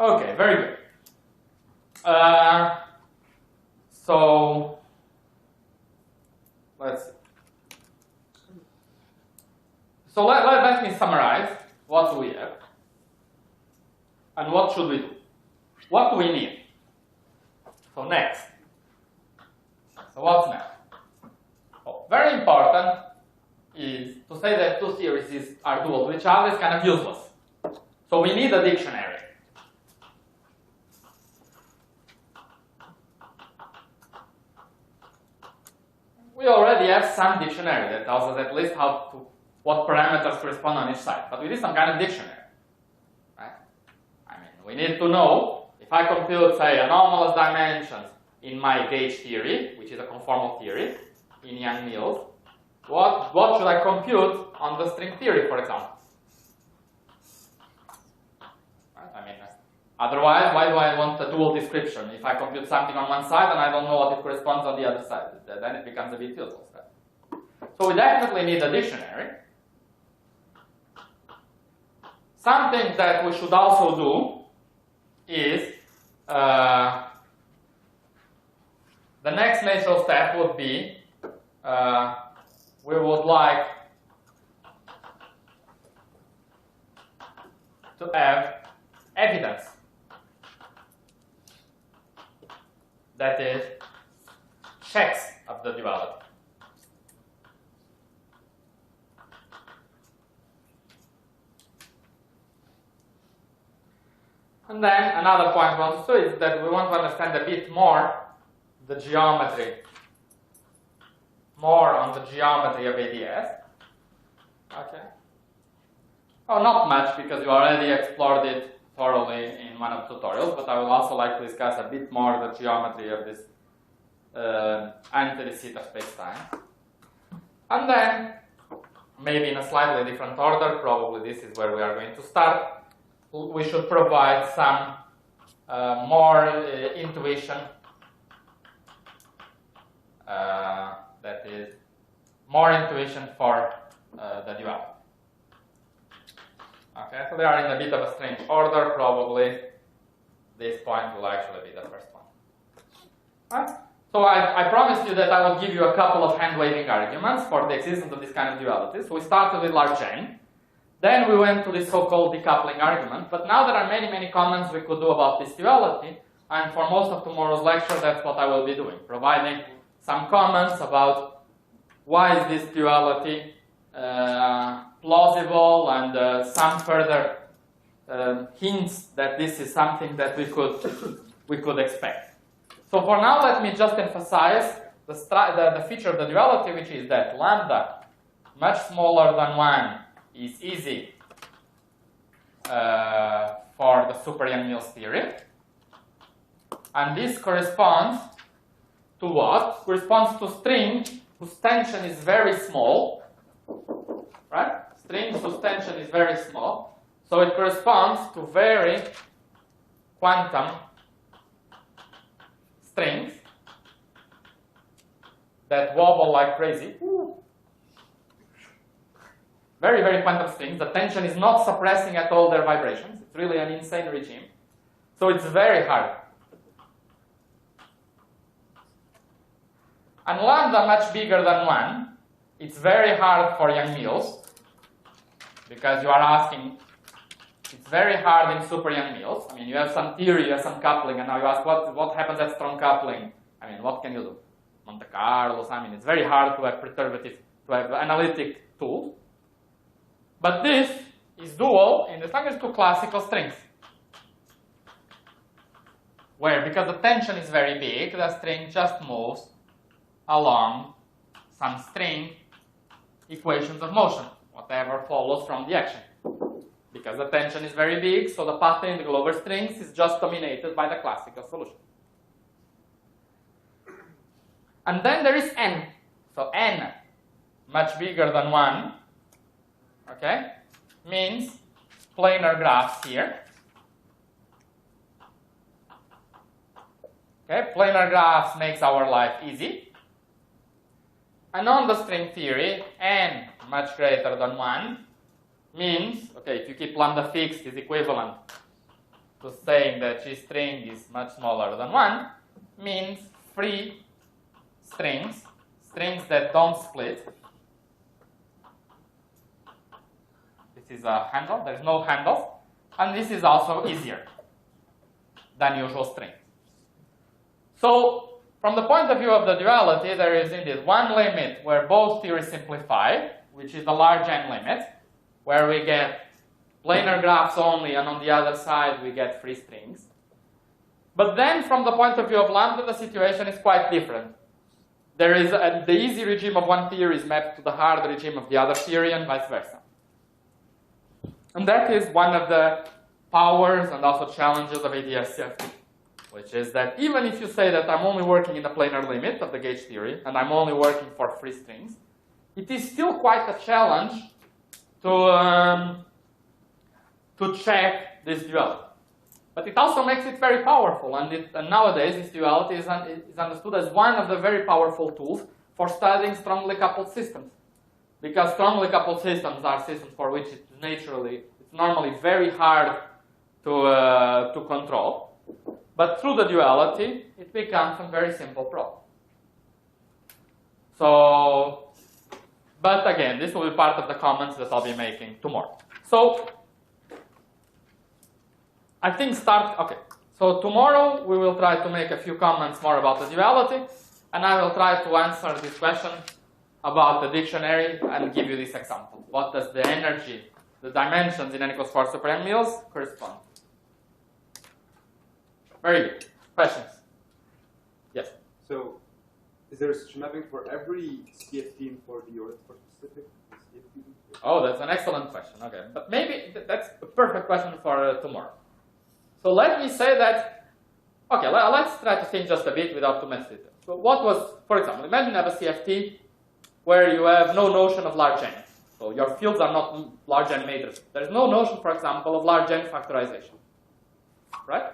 Okay, very good. So let's see. So let me summarize what do we have and what should we do. What do we need? So next. So what's next? Oh, very important is to say that two theories are dual to each other is kind of useless. So we need a dictionary. we already have some dictionary that tells us at least what parameters correspond on each side. But we need some kind of dictionary, right? I mean, we need to know if I compute, say, anomalous dimensions in my gauge theory, which is a conformal theory, in Yang-Mills, what should I compute on the string theory, for example? Right? I mean, otherwise, why do I want a dual description? If I compute something on one side and I don't know what it corresponds on the other side, then it becomes a bit useless. Right? So we definitely need a dictionary. Something that we should also do is the next natural step would be we would like to have evidence. That is, checks of the duality. And then another point we want to do is that we want to understand a bit more the geometry, more on the geometry of ADS. Okay. Oh, not much, because you already explored it thoroughly in one of the tutorials, but I would also like to discuss a bit more the geometry of this anti-de Sitter spacetime. And then, maybe in a slightly different order, probably this is where we are going to start, we should provide some more intuition, that is, more intuition for the duality. Okay, so they are in a bit of a strange order. Probably this point will actually be the first one. Right? So I promised you that I will give you a couple of hand-waving arguments for the existence of this kind of duality. So we started with large N. Then we went to this so-called decoupling argument. But now there are many, many comments we could do about this duality. And for most of tomorrow's lecture, that's what I will be doing, providing some comments about why is this duality plausible, and some further hints that this is something that we could expect. So for now, let me just emphasize the feature of the duality, which is that lambda much smaller than 1 is easy for the super Yang-Mills theory. And this corresponds to what? Corresponds to string whose tension is very small, right? String whose tension is very small. So it corresponds to very quantum strings that wobble like crazy. Very, very quantum strings. The tension is not suppressing at all their vibrations. It's really an insane regime. So it's very hard. And lambda much bigger than 1, it's very hard for Yang-Mills, because you are asking, it's very hard in super Yang-Mills. I mean, you have some theory, you have some coupling, and now you ask what happens at strong coupling. I mean, what can you do? Monte Carlos, I mean, it's very hard to have perturbative, to have analytic tools. But this is dual in as long as two classical strings, where because the tension is very big, the string just moves along some string equations of motion, whatever follows from the action. Because the tension is very big, so the path in the Glover strings is just dominated by the classical solution. And then there is n. So n, much bigger than 1, okay, means planar graphs here. Okay, planar graphs makes our life easy. And on the string theory, n much greater than 1 means, okay, if you keep lambda fixed is equivalent to saying that G string is much smaller than 1, means free strings, strings that don't split. This is a handle, there's no handles, and this is also easier than usual strings. So, from the point of view of the duality, there is indeed one limit where both theories simplify, which is the large N limit, where we get planar graphs only, and on the other side we get free strings. But then, from the point of view of lambda, the situation is quite different. there is the easy regime of one theory is mapped to the hard regime of the other theory and vice versa. And that is one of the powers and also challenges of ADS-CFT, which is that even if you say that I'm only working in the planar limit of the gauge theory and I'm only working for free strings, it is still quite a challenge to check this duality. But it also makes it very powerful, and nowadays this duality is understood as one of the very powerful tools for studying strongly coupled systems. Because strongly coupled systems are systems for which it's normally very hard to control. But through the duality, it becomes a very simple problem. So, but again, this will be part of the comments that I'll be making tomorrow. So, I think so tomorrow we will try to make a few comments more about the duality, and I will try to answer this question about the dictionary and give you this example. What does the energy, the dimensions in n=4 super n meals correspond? Very good. Questions? Yes? So, is there such a mapping for every CFT for the or for specific CFT? Oh, that's an excellent question. Okay, but maybe that's a perfect question for tomorrow. So let me say that, okay, let's try to think just a bit without too much detail. So what was, for example, imagine you have a CFT where you have no notion of large n. So your fields are not large n matrices. There's no notion, for example, of large n factorization, right?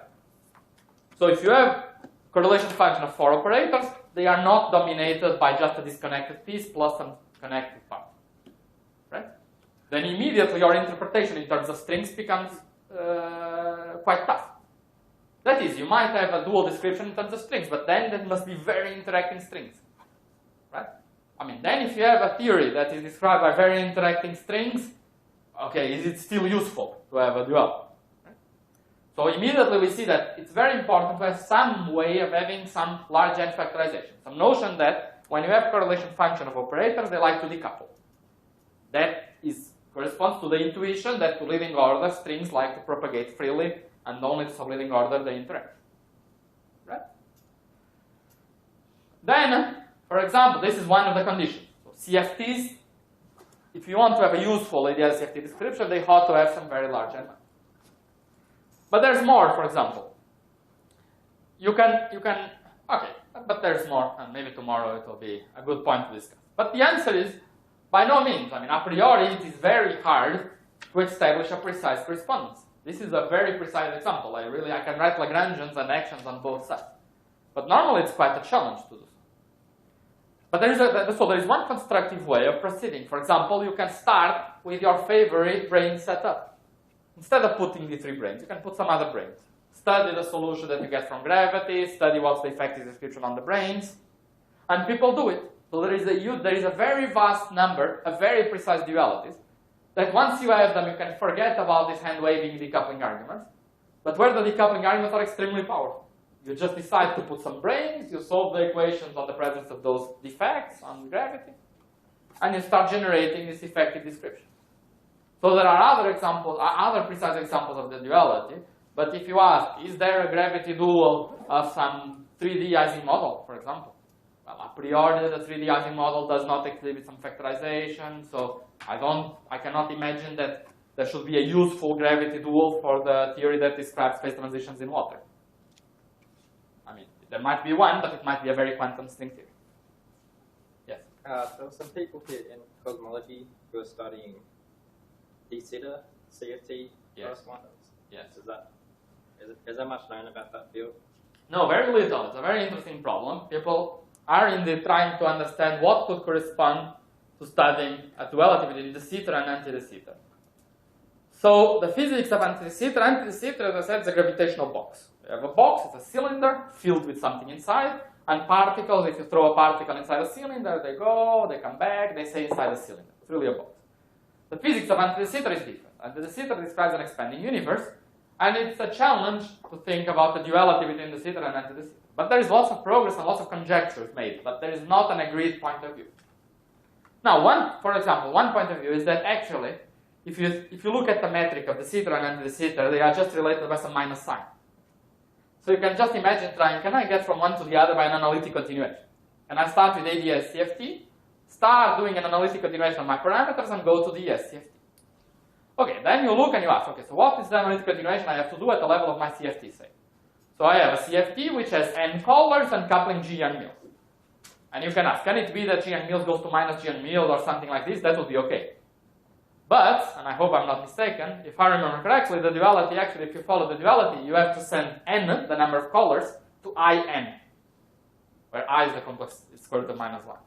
So if you have correlation function of 4 operators, they are not dominated by just a disconnected piece plus some connected part, right? Then immediately your interpretation in terms of strings becomes quite tough. That is, you might have a dual description in terms of strings, but then that must be very interacting strings, right? I mean, then if you have a theory that is described by very interacting strings, okay, is it still useful to have a dual? Right? So immediately we see that it's very important to have some way of having some large n factorization, some notion that when you have correlation function of operators, they like to decouple. That corresponds to the intuition that to leading order strings like to propagate freely and only to subleading order they interact. Right? Then, for example, this is one of the conditions. So CFTs, if you want to have a useful ideal CFT description, they ought to have some very large n. But there's more, for example. You can, okay, but there's more, and maybe tomorrow it will be a good point to discuss. But the answer is, by no means. I mean, a priori, it is very hard to establish a precise correspondence. This is a very precise example. I can write Lagrangians and actions on both sides. But normally, it's quite a challenge to do so. But there is one constructive way of proceeding. For example, you can start with your favorite brain setup. Instead of putting the 3 brains, you can put some other brains. Study the solution that you get from gravity, study what's the effective description on the brains, and people do it. So there is a very vast number of very precise dualities that once you have them, you can forget about these hand-waving decoupling arguments, but where the decoupling arguments are extremely powerful. You just decide to put some brains, you solve the equations on the presence of those defects on gravity, and you start generating this effective description. So there are other examples, other precise examples of the duality, but if you ask, is there a gravity dual of some 3D Ising model, for example? Well, a priori, the 3D Ising model does not exhibit some factorization, so I cannot imagine that there should be a useful gravity dual for the theory that describes phase transitions in water. I mean, there might be one, but it might be a very quantum string theory. Yes? There were some people here in cosmology who are studying de Sitter CFT correspondence. Yes. Is there much known about that field? No, very little. It's a very interesting problem. People are indeed trying to understand what could correspond to studying a duality between de Sitter and anti-de Sitter. So the physics of anti-de Sitter, as I said, is a gravitational box. You have a box, it's a cylinder filled with something inside, and particles, if you throw a particle inside a cylinder, they go, they come back, they stay inside the cylinder. It's really a box. The physics of anti-de Sitter is different. Anti-de Sitter describes an expanding universe, and it's a challenge to think about the duality between de Sitter and anti-de Sitter. But there is lots of progress and lots of conjectures made, but there is not an agreed point of view. Now, for example, one point of view is that actually, if you look at the metric of de Sitter and anti-de Sitter, they are just related by some minus sign. So you can just imagine trying, can I get from one to the other by an analytic continuation? And I start with ADS-CFT, start doing an analytic continuation of my parameters, and go to the CFT. Okay, then you look and you ask, okay, so what is the analytic continuation I have to do at the level of my CFT, say? So I have a CFT which has n callers and coupling G and mil. And you can ask, can it be that G and mil goes to minus G and mil or something like this? That would be okay. But, and I hope I'm not mistaken, if I remember correctly, the duality, actually, if you follow the duality, you have to send n, the number of callers, to in, where I is the complex square root of minus 1.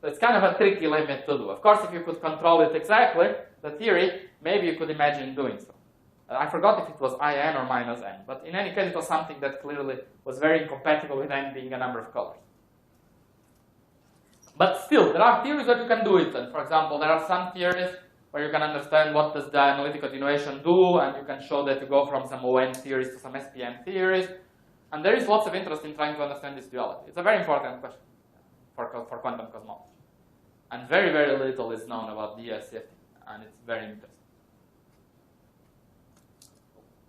So it's kind of a tricky limit to do. Of course, if you could control it exactly, the theory, maybe you could imagine doing so. I forgot if it was in or minus n, but in any case, it was something that clearly was very incompatible with n being a number of colors. But still, there are theories that you can do it. And for example, there are some theories where you can understand what does the analytic continuation do, and you can show that you go from some ON theories to some SPN theories. And there is lots of interest in trying to understand this duality. It's a very important question for quantum cosmology. And very, very little is known about DSCFT, and it's very interesting.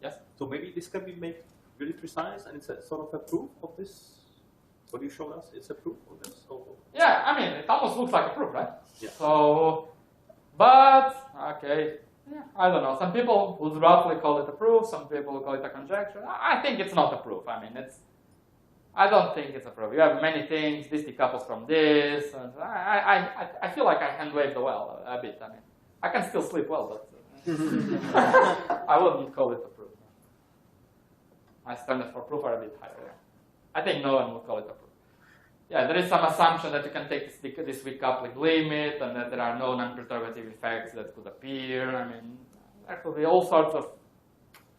Yes? So maybe this can be made really precise, and it's a sort of a proof of this? What you showed us, it's a proof of this? Or? Yeah, I mean, it almost looks like a proof, right? Yeah. So, but, okay, yeah, I don't know. Some people would roughly call it a proof, some people would call it a conjecture. I think it's not a proof. I mean, I don't think it's a proof. You have many things, this decouples from this. And I feel like I hand wave the well a bit. I mean, I can still sleep well, but I wouldn't call it a proof. My standards for proof are a bit higher. I think no one would call it a proof. Yeah, there is some assumption that you can take this weak coupling limit and that there are no non-perturbative effects that could appear. I mean, there could be all sorts of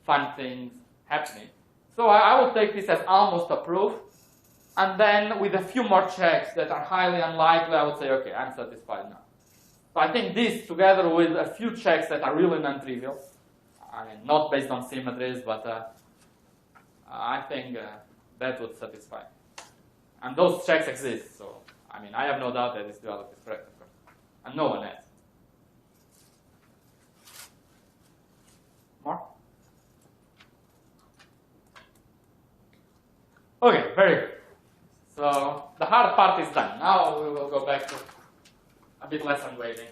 fun things happening. So I will take this as almost a proof. And then with a few more checks that are highly unlikely, I would say, okay, I'm satisfied now. So I think this, together with a few checks that are really non-trivial, I mean, not based on symmetries, but I think that would satisfy. And those checks exist, so I mean, I have no doubt that this duality is correct, of course. And no one has. More? Okay, very good. So the hard part is done. Now we will go back to a bit less unwavering.